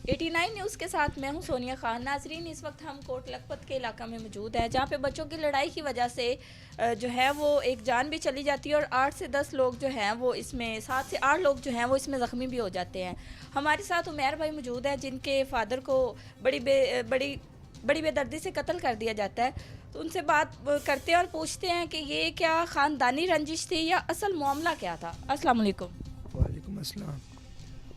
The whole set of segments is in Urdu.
89 نیوز کے ساتھ میں ہوں سونیا خان۔ ناظرین، اس وقت ہم کوٹ لکھپت کے علاقہ میں موجود ہیں، جہاں پہ بچوں کی لڑائی کی وجہ سے جو ہے وہ ایک جان بھی چلی جاتی ہے اور 8 سے 10 لوگ جو ہیں وہ اس میں 7 سے 8 لوگ جو ہیں وہ اس میں زخمی بھی ہو جاتے ہیں۔ ہمارے ساتھ عمیر بھائی موجود ہیں، جن کے فادر کو بڑی بے دردی سے قتل کر دیا جاتا ہے۔ تو ان سے بات کرتے ہیں اور پوچھتے ہیں کہ یہ کیا خاندانی رنجش تھی یا اصل معاملہ کیا تھا۔ السلام علیکم۔ وعلیکم السلام۔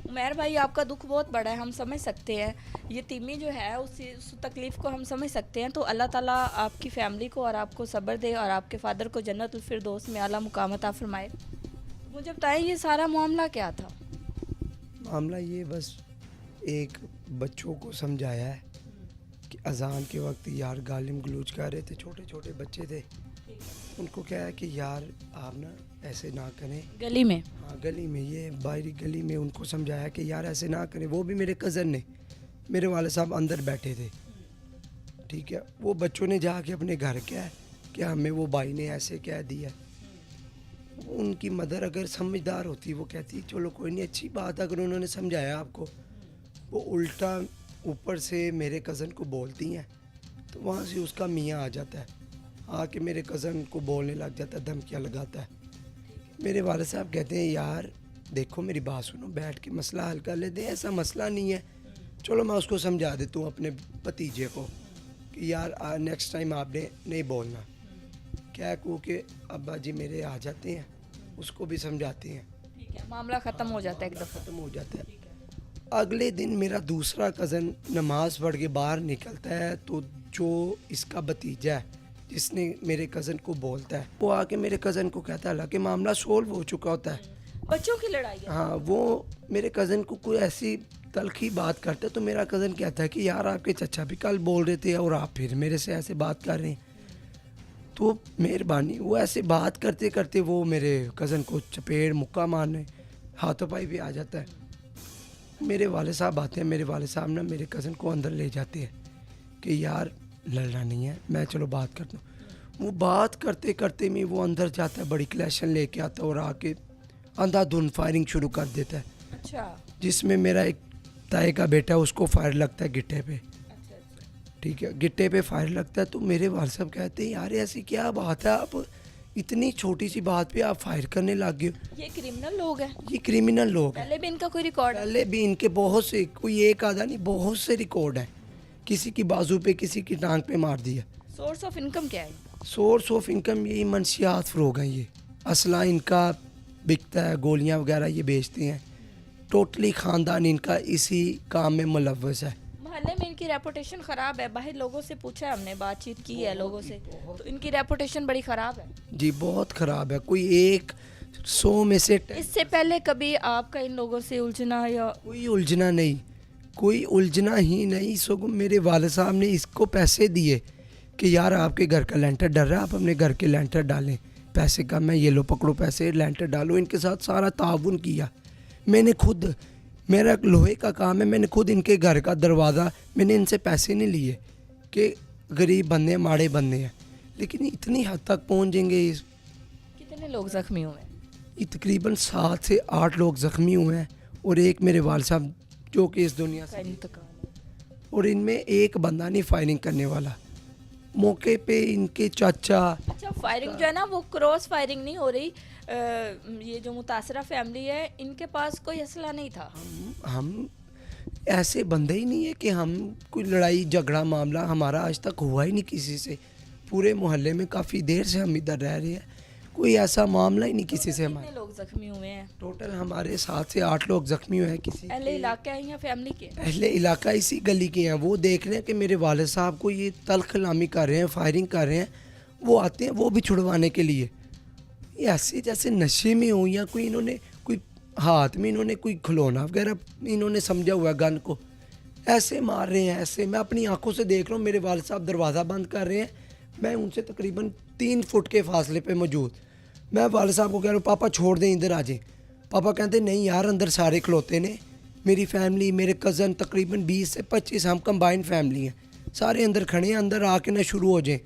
عمیر بھائی، آپ کا دکھ بہت بڑا ہے، ہم سمجھ سکتے ہیں، یتیمی جو ہے اس تکلیف کو ہم سمجھ سکتے ہیں۔ تو اللہ تعالیٰ آپ کی فیملی کو اور آپ کو صبر دے اور آپ کے فادر کو جنت الفردوس میں اعلیٰ مقام عطا فرمائے۔ مجھے بتائیں یہ سارا معاملہ کیا تھا؟ معاملہ یہ بس ایک بچوں کو سمجھایا ہے کہ اذان کے وقت یار گالم گلوچ کر رہے تھے، چھوٹے چھوٹے بچے تھے، ان کو کیا ہے کہ یار آپ نا ایسے نہ کریں گلی میں؟ ہاں گلی میں، یہ باہری گلی میں ان کو سمجھایا کہ یار ایسے نہ کریں۔ وہ بھی میرے کزن نے، میرے والد صاحب اندر بیٹھے تھے، ٹھیک ہے، وہ بچوں نے جا کے اپنے گھر کیا ہے کہ ہمیں وہ بھائی نے ایسے کہہ دیا۔ ان کی مدر اگر سمجھدار ہوتی وہ کہتی چلو کوئی نہیں، اچھی بات، اگر انہوں نے سمجھایا آپ کو، وہ الٹا اوپر سے میرے کزن کو بولتی ہیں تو وہاں سے اس کا میاں آ جاتا ہے، آ کے میرے کزن کو بولنے لگ جاتا ہے، دھمکیاں لگاتا ہے۔ میرے والد صاحب کہتے ہیں یار دیکھو میری بات سنو، بیٹھ کے مسئلہ حل کر لیتے ہیں، ایسا مسئلہ نہیں ہے، چلو میں اس کو سمجھا دیتا ہوں اپنے بھتیجے کو کہ یار نیکسٹ ٹائم آپ نے نہیں بولنا۔ کیا کو کہ ابا جی میرے آ جاتے ہیں، اس کو بھی سمجھاتے ہیں، ٹھیک ہے، معاملہ ختم ہو جاتا ہے ایک دفعہ۔ ختم ہو جاتا ہے۔ اگلے دن میرا دوسرا کزن نماز پڑھ کے باہر نکلتا ہے تو جو اس کا بھتیجا ہے جس نے میرے کزن کو بولتا ہے، وہ آ کے میرے کزن کو کہتا ہے حالانکہ معاملہ سولو ہو چکا ہوتا ہے، بچوں کی لڑائی ہے؟ ہاں، وہ میرے کزن کو کوئی ایسی تلخی بات کرتا ہے تو میرا کزن کہتا ہے کہ یار آپ کے چچا بھی کل بول رہے تھے اور آپ پھر میرے سے ایسے بات کر رہے ہیں، تو مہربانی، وہ ایسے بات کرتے کرتے وہ میرے کزن کو چپیڑ مکہ مارنے، ہاتھوں پائی بھی آ جاتا ہے۔ میرے والد صاحب آتے ہیں، میرے والد صاحب نا میرے کزن کو اندر لے جاتے ہیں کہ یار لڑنا نہیں ہے، میں چلو بات کرتا ہوں۔ وہ بات کرتے کرتے میں وہ اندر جاتا ہے، بڑی کلیشن لے کے آتا ہے اور آ کے اندھا دھن فائرنگ شروع کر دیتا ہے، اچھا جس میں میرا ایک تائی کا بیٹا ہے، اس کو فائر لگتا ہے گٹے پہ، اچھا اچھا۔ ٹھیک ہے، گٹے پہ فائر لگتا ہے تو میرے والد صاحب کہتے ہیں یار ایسی کیا بات ہے، آپ اتنی چھوٹی سی بات پہ آپ فائر کرنے لگ گئے ہو۔ یہ کرمنل لوگ ہیں؟ یہ کرمنل لوگ ہیں، پہلے بھی ان کا کوئی ریکارڈ ہے؟ پہلے بھی ان کے بہت سے، کوئی ایک آدھا نہیں، بہت سے ریکارڈ ہیں، کسی کی بازو پہ کسی کی ٹانگ پہ مار دیا۔ سورس آف انکم کیا ہے؟ سورس آف انکم یہی منشیات فروغ ہیں، یہ اسلحہ ان کا بکتا ہے، گولیاں وغیرہ یہ بیچتے ہیں، ٹوٹلی خاندان ان کا اسی کام میں ملوث ہے۔ محلے میں ان کی ریپوٹیشن خراب ہے، باہر لوگوں سے پوچھا ہے ہم نے، بات چیت کی ہے لوگوں سے، تو ان کی ریپوٹیشن بڑی خراب ہے جی بہت خراب ہے، کوئی 100 میں سے اس سے پہلے کبھی آپ کا ان لوگوں سے الجھنا یا؟ کوئی الجھنا نہیں، کوئی الجھنا ہی نہیں، سگو میرے والد صاحب نے اس کو پیسے دیے کہ یار آپ کے گھر کا لینٹر ڈل رہا ہے، آپ اپنے گھر کے لینٹر ڈالیں، پیسے کم ہے، یہ لو پکڑو پیسے، لینٹر ڈالو۔ ان کے ساتھ سارا تعاون کیا، میں نے خود، میرا لوہے کا کام ہے، میں نے خود ان کے گھر کا دروازہ، میں نے ان سے پیسے نہیں لیے کہ غریب بندے ہیں، ماڑے بندے ہیں، لیکن اتنی حد تک پہنچ جائیں گے۔ کتنے لوگ زخمی ہوئے ہیں؟ یہ تقریباً 7 سے 8 لوگ زخمی ہوئے ہیں اور ایک میرے والد صاحب جو کہ اس دنیا سے، انتقال؟ اور ان میں ایک بندہ نہیں فائرنگ کرنے والا، موقع پہ ان کے چاچا۔ اچھا، فائرنگ جو ہے نا وہ کراس فائرنگ نہیں ہو رہی، یہ جو متاثرہ فیملی ہے ان کے پاس کوئی اسلحہ نہیں تھا؟ ہم ایسے بندے ہی نہیں ہے کہ ہم کوئی لڑائی جھگڑا معاملہ ہمارا آج تک ہوا ہی نہیں کسی سے، پورے محلے میں کافی دیر سے ہم ادھر رہ رہے ہیں، کوئی ایسا معاملہ ہی نہیں کسی سے ہمارا۔ کتنے لوگ زخمی ہوئے ہیں ٹوٹل ہمارے 7 سے 8 لوگ زخمی ہوئے ہیں، کسی اہل علاقہ ہیں یا فیملی کے؟ اہل علاقہ اسی گلی کے ہیں، وہ دیکھ رہے ہیں کہ میرے والد صاحب کو یہ تلخ کلامی کر رہے ہیں، فائرنگ کر رہے ہیں، وہ آتے ہیں وہ بھی چھڑوانے کے لیے، یہ ایسے جیسے نشے میں ہوں یا کوئی انہوں نے کوئی ہاتھ میں انہوں نے کوئی کھلونا وغیرہ انہوں نے سمجھا ہوا ہے گن کو، ایسے مار رہے ہیں، ایسے میں اپنی آنکھوں سے دیکھ رہا ہوں، میرے والد صاحب دروازہ بند کر رہے ہیں، میں ان سے تقریباً 3 فٹ کے فاصلے پہ موجود، میں والد صاحب کو کہہ رہا ہوں پاپا چھوڑ دیں ادھر آ جائیں، پاپا کہتے ہیں نہیں یار اندر سارے کھلوتے نے، میری فیملی، میرے کزن تقریباً 20 سے 25 ہم کمبائنڈ فیملی ہیں، سارے اندر کھڑے ہیں، اندر آ کے نہ شروع ہو جائیں،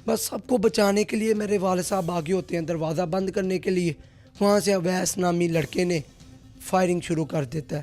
بس سب کو بچانے کے لیے میرے والد صاحب آگے ہوتے ہیں دروازہ بند کرنے کے لیے، وہاں سے اویس نامی لڑکے نے فائرنگ شروع کر دیتا ہے،